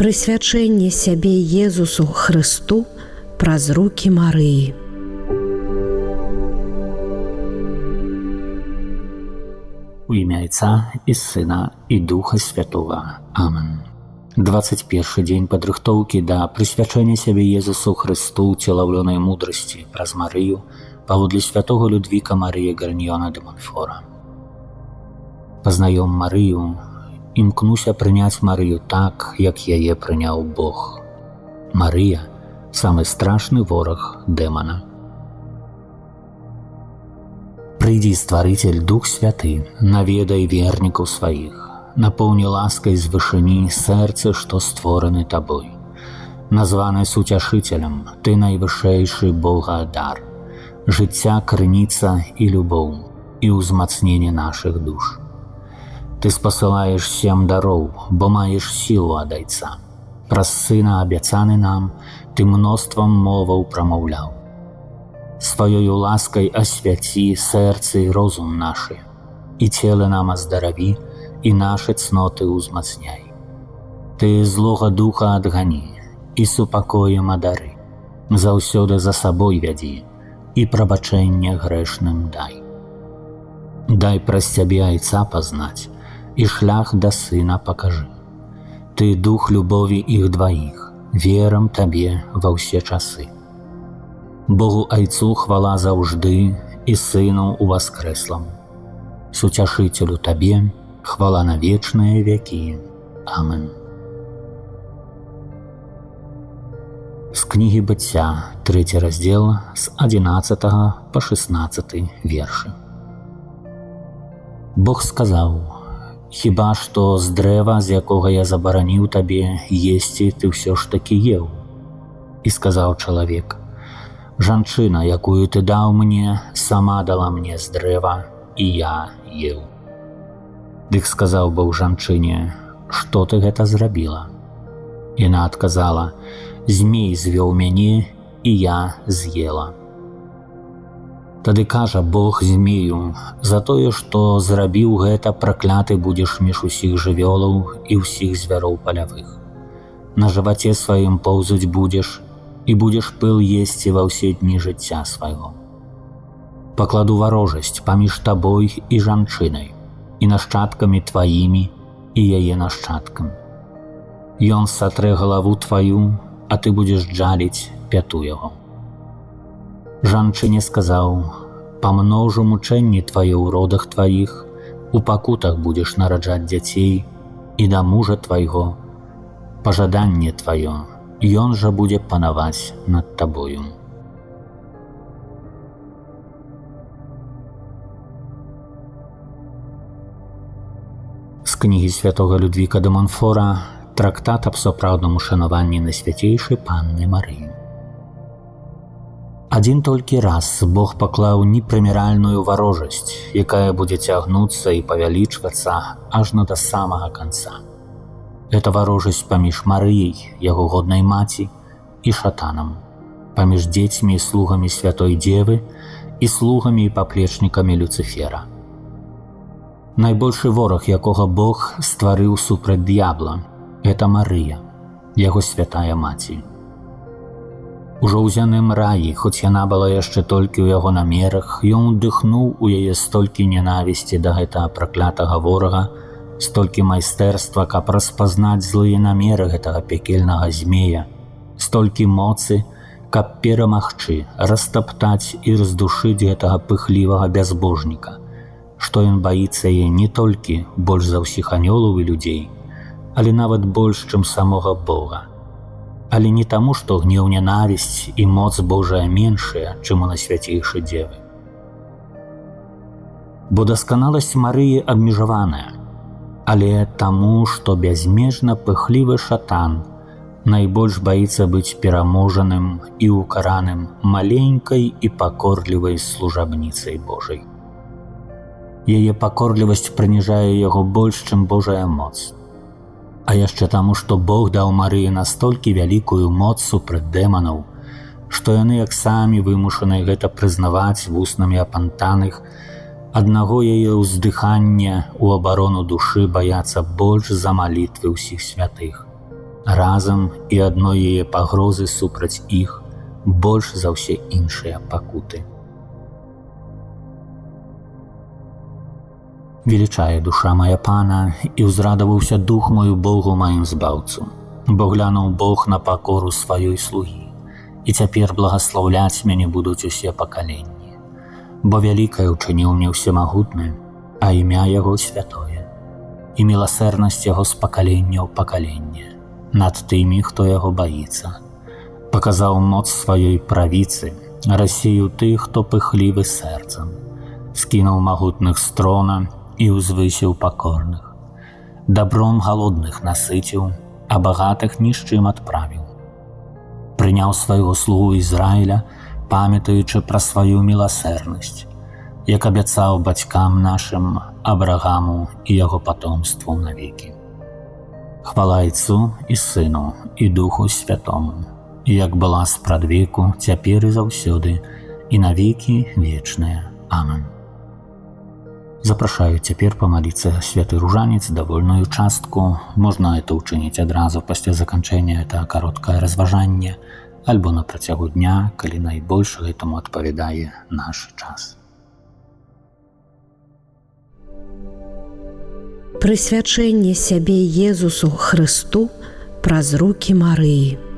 прысвячэнне сябе Езусу Хрысту праз рукі Марыі. У імя Отца і Сына і Духа Святого. Амен. 21 дзень падрыхтоўкі да прысвячэння сябе Езусу Хрысту целаўлёнай мудрасці праз Марыю паводле святого Людвіка Марыя Гарньёна де Монфора. Пазнаём Марыю, імкнуся прыняць Марыю так, як яе прыняў Бог. Марыя – самы страшны вораг дэмана. Прыйдзі, Стварыцель, Дух Святы, наведай вернікаў сваіх, напоўні ласкай з вышыні сэрцы, што створаны табой. Названы суцяшыцелем, ты найвышэйшы Бога дар, жыцця крыніца і любоў, і ўзмацненне нашых душ. Ты спасылаеш 7 дароў, бо маеш сілу ад Айца. Праз Сына абяцаны нам, ты мноствам моваў прамаўляў. Сваёю ласкай асвяці сэрцы і розум нашы, і целы нам аздараві, і нашы цноты ўзмацняй. Ты злога духа адгані, і супакоем адары, заўсёды за сабой вядзі, і прабачэнне грэшным дай. Дай праз цябе Айца пазнаць, і шлях да Сына пакажы. Ты дух любові іх дваіх, верам табе ва ўсе часы. Богу Айцу хвала заўжды і Сыну уваскрэсламу. Суцяшыцелю табе хвала на вечныя вякі. Амен. З кнігі Быцця, 3 раздзел, з 11 па 16 вершы. Бог сказаў: «Хіба што з дрэва, з якога я забараніў табе есці, ты ўсё ж такі еў». І сказаў чалавек: «Жанчына, якую ты даў мне, сама дала мне з дрэва, і я еў». Дык сказаў Бог жанчыне: «Што ты гэта зрабіла?» Яна адказала: «Змей звёў мяне, і я з'ела». Тады кажа Бог змею: «За тое, што зрабіў гэта, пракляты будзеш між усіх жывёлаў і ўсіх звяроў палявых. На жываце сваім поўзаць будзеш, і будзеш пыл есці ва ўсе дні жыцця свайго. Пакладу варожасць паміж табой і жанчынай, і нашчадкамі тваімі, і яе нашчадкам. Ён сатрэ галаву тваю, а ты будзеш джаліць пяту яго». Жанчыне сказаў: «Памножу мучэнні твае ў родах тваіх, у пакутах будзеш нараджаць дзяцей, і да мужа твайго пажаданне тваё, ён жа будзе панаваць над табою». З кнігі святого Людвіка де Монфора, трактат аб сапраўдным ушанаванні Найсвяцейшай Панны Марыі. Адзін толькі раз Бог паклаў непрыміральную варожасць, якая будзе цягнуцца і павялічвацца ажно да самага канца. Гэта варожасць паміж Марыяй, яго годнай маці, і шатанам, паміж дзецьмі і слугамі Святой Дзевы і слугамі і паплечнікамі Люцыфера. Найбольшы вораг, якога Бог стварыў супраць д'ябла, гэта Марыя, яго святая маці. Ужо ў зямным раі, хоць яна была яшчэ толькі ў яго намерах, ён удыхнуў у яе столькі ненавісці да гэтага праклятага ворага, столькі майстэрства, каб распазнаць злыя намеры гэтага пекельнага змея, столькі моцы, каб перамагчы, растаптаць і раздушыць гэтага пыхлівага бязбожніка, што ён баіцца яе не толькі больш за ўсіх анёлаў і людзей, але нават больш, чым самога Бога. Але не таму, што гнеў, ненавісць і моц Божая меншая, чым у Найсвяцейшай Дзевы. Бо дасканаласць Марыі абмежаваная, але таму, што бязмежна пыхлівы шатан найбольш баіцца быць пераможаным і ўкараным маленькай і пакорлівай служабніцай Божай. Яе пакорлівасць прыніжае яго больш, чым Божая моц. А яшчэ таму, што Бог даў Марыі настолькі вялікую моц супраць дэманаў, што яны як самі вымушаныя гэта прызнаваць вуснамі апантаных, аднаго яе ўздыхання ў абарону душы баяцца больш за малітвы ўсіх святых. разам і адной яе пагрозы супраць іх больш за ўсе іншыя пакуты. Велічае душа моя Пана, і ўзрадаваўся дух мой Богу маім збаўцу, бо глянуў Бог на пакору сваёй слугі, і цяпер благаслаўляць мяне будуць усе пакаленні, бо вялікае ўчыніў мне ўсемагутны, а імя яго святое, і міласэрнасць яго з пакалення ў пакаленне над тымі, хто яго баіцца. Паказаў моц сваёй правіцы, рассеяў тых, хто пыхлівы сэрцам, скінуў магутных з трона і ўзвысіў пакорных, дабром галодных насыціў, а багатых ні з чым адправіў. Прыняў свайго слугу Ізраіля, памятаючы пра сваю міласэрнасць, як абяцаў бацькам нашым Абрагаму і яго патомству навекі. Хвала Айцу і Сыну і Духу Святому, як была спрадвеку, цяпер і заўсёды, і навекі вечныя. Амен. Запрашаю цяпер памаліцца святы ружанец, давольную частку. Можна это ўчыніць адразу пасля заканчэння это кароткае разважанне, альбо на працягу дня, калі найбольш гэтаму адпавядае наш час. Прысвячэнне сябе Езусу Хрысту праз рукі Марыі.